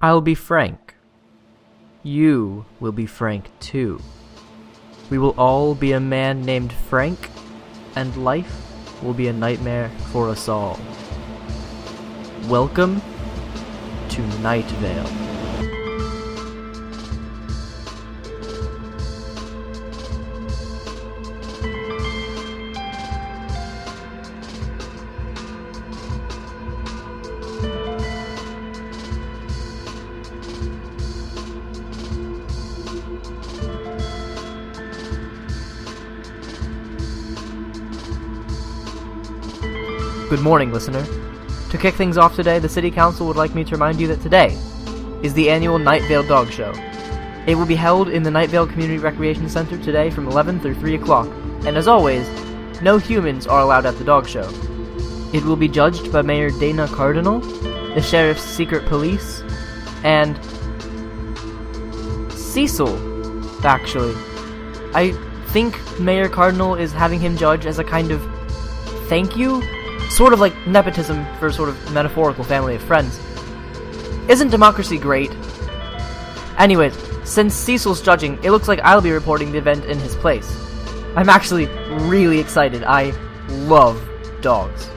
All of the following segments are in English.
I'll be Frank. You will be Frank too. We will all be a man named Frank, and life will be a nightmare for us all. Welcome to Night Vale. Good morning, listener. To kick things off today, the City Council would like me to remind you that today is the annual Night Vale Dog Show. It will be held in the Night Vale Community Recreation Center today from 11 through 3 o'clock, and as always, no humans are allowed at the dog show. It will be judged by Mayor Dana Cardinal, the Sheriff's Secret Police, and Cecil, actually. I think Mayor Cardinal is having him judge as a kind of thank you. Sort of like nepotism for sort of metaphorical family of friends. Isn't democracy great? Anyways, since Cecil's judging, it looks like I'll be reporting the event in his place. I'm actually really excited. I love dogs.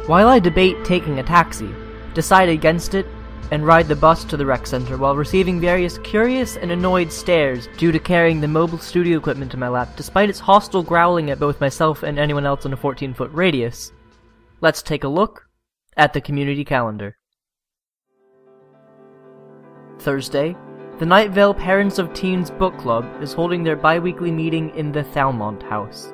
While I debate taking a taxi, decide against it, and ride the bus to the rec center while receiving various curious and annoyed stares due to carrying the mobile studio equipment in my lap despite its hostile growling at both myself and anyone else in a 14-foot radius, let's take a look at the community calendar. Thursday, the Night Vale Parents of Teens Book Club is holding their bi-weekly meeting in the Thalmont House.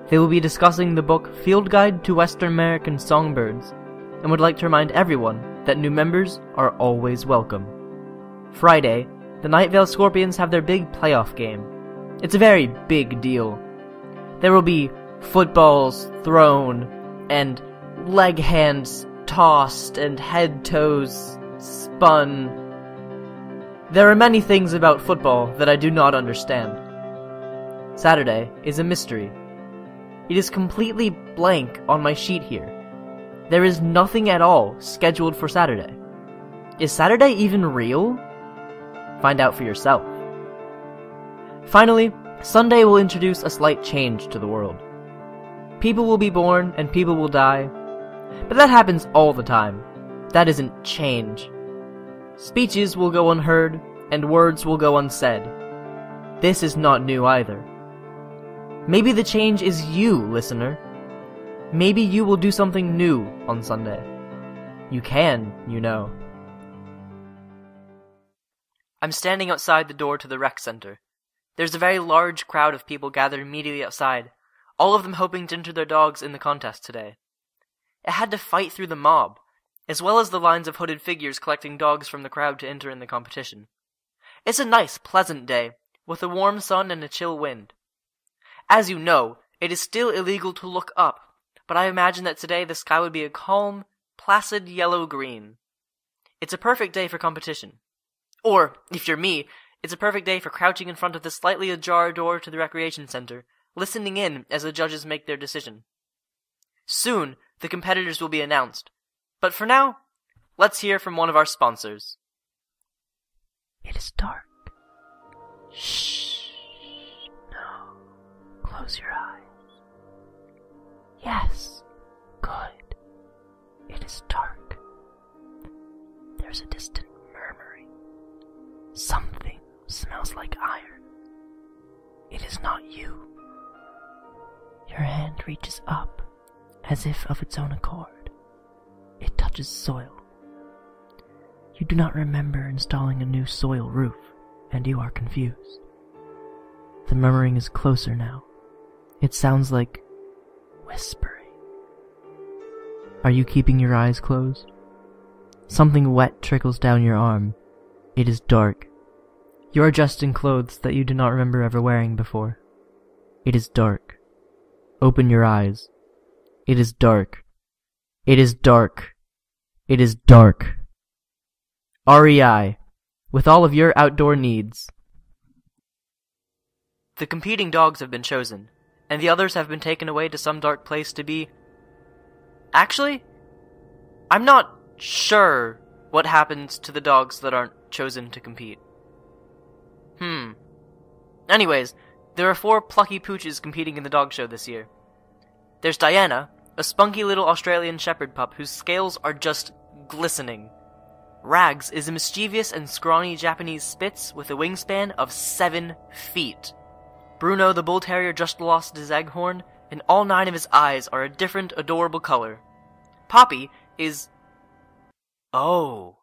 They will be discussing the book Field Guide to Western American Songbirds, and would like to remind everyone that new members are always welcome. Friday, the Night Vale Scorpions have their big playoff game. It's a very big deal. There will be footballs thrown, and leg hands tossed, and head toes spun. There are many things about football that I do not understand. Saturday is a mystery. It is completely blank on my sheet here. There is nothing at all scheduled for Saturday. Is Saturday even real? Find out for yourself. Finally, Sunday will introduce a slight change to the world. People will be born and people will die, but that happens all the time. That isn't change. Speeches will go unheard and words will go unsaid. This is not new either. Maybe the change is you, listener. Maybe you will do something new on Sunday. You can, you know. I'm standing outside the door to the rec center. There's a very large crowd of people gathered immediately outside, all of them hoping to enter their dogs in the contest today. It had to fight through the mob, as well as the lines of hooded figures collecting dogs from the crowd to enter in the competition. It's a nice, pleasant day, with a warm sun and a chill wind. As you know, it is still illegal to look up, but I imagine that today the sky would be a calm, placid yellow-green. It's a perfect day for competition. Or, if you're me, it's a perfect day for crouching in front of the slightly ajar door to the recreation center, listening in as the judges make their decision. Soon, the competitors will be announced. But for now, let's hear from one of our sponsors. It is dark. Shh. No. Close your eyes. Yes. Good. It is dark. There's a distant murmuring. Something smells like iron. It is not you. Your hand reaches up, as if of its own accord. It touches soil. You do not remember installing a new soil roof, and you are confused. The murmuring is closer now. It sounds like whispering. Are you keeping your eyes closed? Something wet trickles down your arm. It is dark. You are dressed in clothes that you do not remember ever wearing before. It is dark. Open your eyes. It is dark. It is dark. It is dark. REI, with all of your outdoor needs. The competing dogs have been chosen, and the others have been taken away to some dark place to be... Actually, I'm not sure what happens to the dogs that aren't chosen to compete. Anyways, there are 4 plucky pooches competing in the dog show this year. There's Diana, a spunky little Australian shepherd pup whose scales are just glistening. Rags is a mischievous and scrawny Japanese Spitz with a wingspan of 7 feet. Bruno the bull terrier just lost his Leghorn, and all 9 of his eyes are a different adorable color. Poppy is... Oh.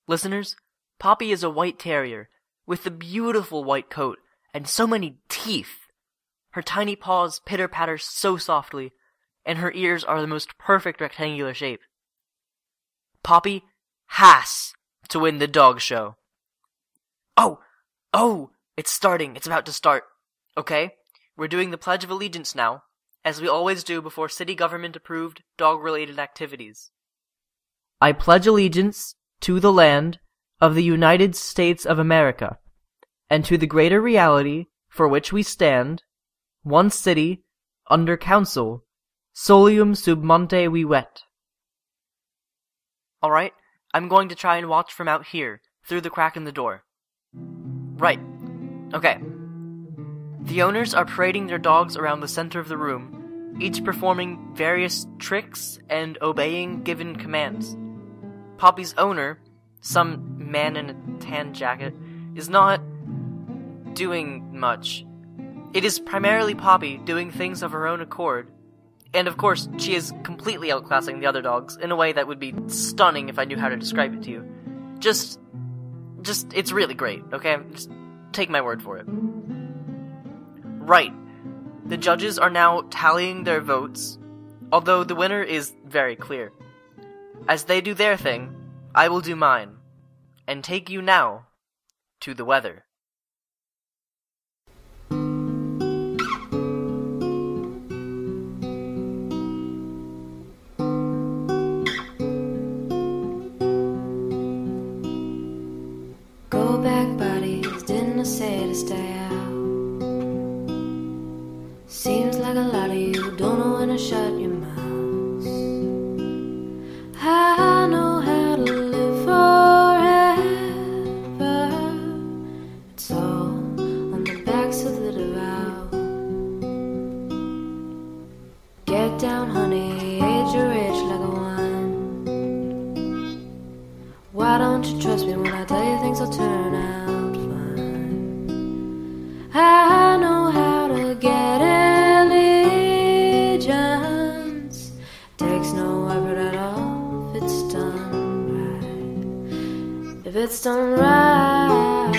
Listeners, Poppy is a white terrier with a beautiful white coat and so many teeth. Her tiny paws pitter-patter so softly, and her ears are the most perfect rectangular shape. Poppy has to win the dog show. Oh, it's starting. It's about to start. Okay, we're doing the Pledge of Allegiance now, as we always do before city government-approved dog-related activities. I pledge allegiance to the land of the United States of America, and to the greater reality for which we stand, one city, under council, solium sub monte vivet. Alright, I'm going to try and watch from out here, through the crack in the door. Right. Okay. The owners are parading their dogs around the center of the room, each performing various tricks and obeying given commands. Poppy's owner, some man in a tan jacket, is not doing much. It is primarily Poppy doing things of her own accord. And of course, she is completely outclassing the other dogs in a way that would be stunning if I knew how to describe it to you. Just, it's really great, okay? Just take my word for it. Right. The judges are now tallying their votes, although the winner is very clear. As they do their thing, I will do mine, and take you now to the weather. Go back, buddies, didn't I say to stay out? Seems like a lot of you don't know when to shut your mouths. I know how to live forever. It's all on the backs of the devout. Get down, honey, age your age like a wine. Why don't you trust me when I tell you things will turn out fine? I know how to get allegiance. Takes no effort at all if it's done right. If it's done right.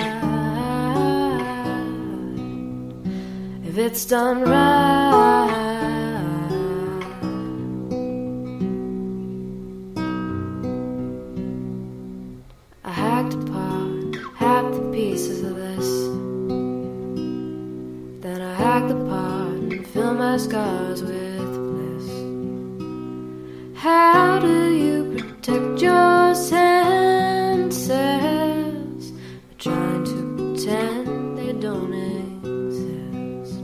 If it's done right. I hacked apart half the pieces of this. Then I hacked apart and filled my scars with bliss. How do you protect your senses by trying to pretend they don't exist?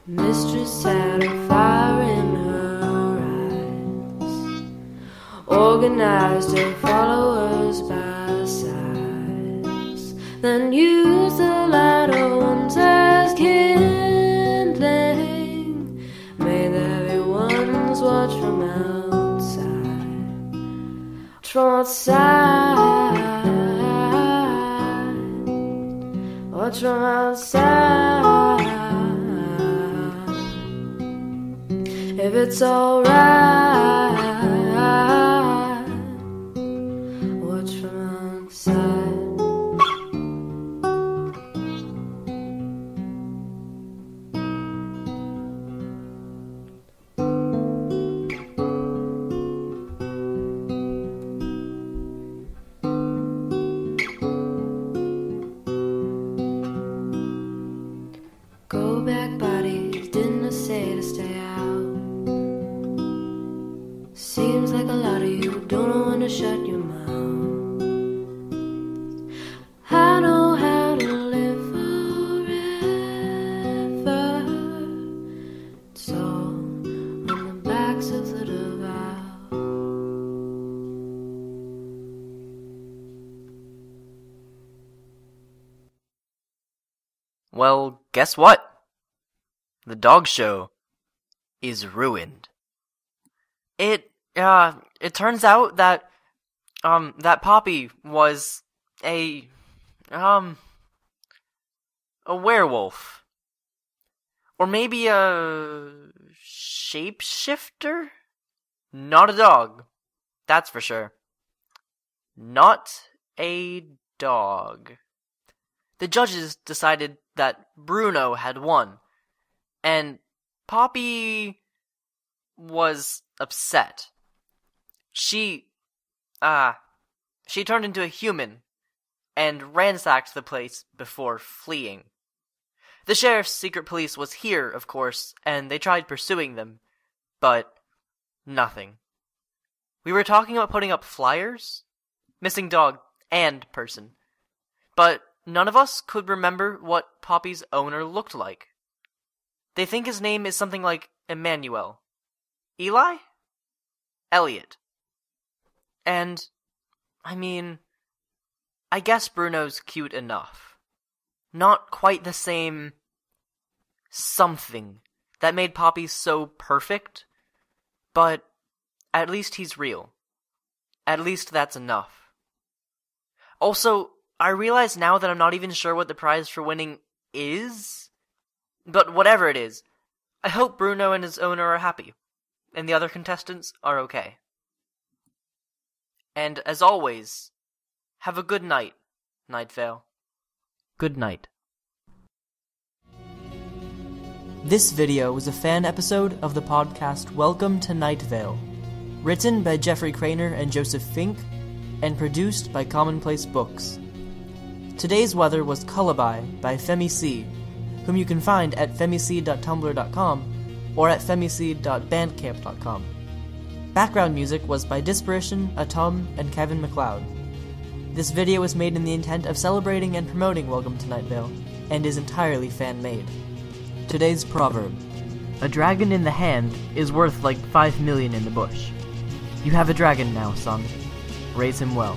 Mistress had a fire in her eyes, organized her followers by size, then used the lighter ones as kindling, made the heavy ones watch from outside. Watch from outside. Watch from outside. If it's alright, watch from outside. Go back, buddies, didn't I say to stay out? Seems like a lot of you don't know when to shut your mouth. I know how to live forever. It's all on the backs of the devout. Well, guess what? The dog show is ruined. It turns out that Poppy was a werewolf. Or maybe a shapeshifter? Not a dog. That's for sure. Not a dog. The judges decided that Bruno had won, and Poppy was upset. She turned into a human and ransacked the place before fleeing. The sheriff's secret police was here, of course, and they tried pursuing them, but nothing. We were talking about putting up flyers, missing dog and person, but none of us could remember what Poppy's owner looked like. They think his name is something like Emmanuel. Eli? Elliot. And, I guess Bruno's cute enough. Not quite the same something that made Poppy so perfect, but at least he's real. At least that's enough. Also, I realize now that I'm not even sure what the prize for winning is, but whatever it is, I hope Bruno and his owner are happy, and the other contestants are okay. And as always, have a good night, Night Vale. Good night. This video was a fan episode of the podcast Welcome to Night Vale, written by Jeffrey Craner and Joseph Fink, and produced by Commonplace Books. Today's weather was Cullaby by FemiC, whom you can find at femic.tumblr.com or at femic.bandcamp.com. Background music was by Disparition, Atom, and Kevin MacLeod. This video was made in the intent of celebrating and promoting Welcome to Night Vale, and is entirely fan-made. Today's proverb: a dragon in the hand is worth like 5 million in the bush. You have a dragon now, son. Raise him well.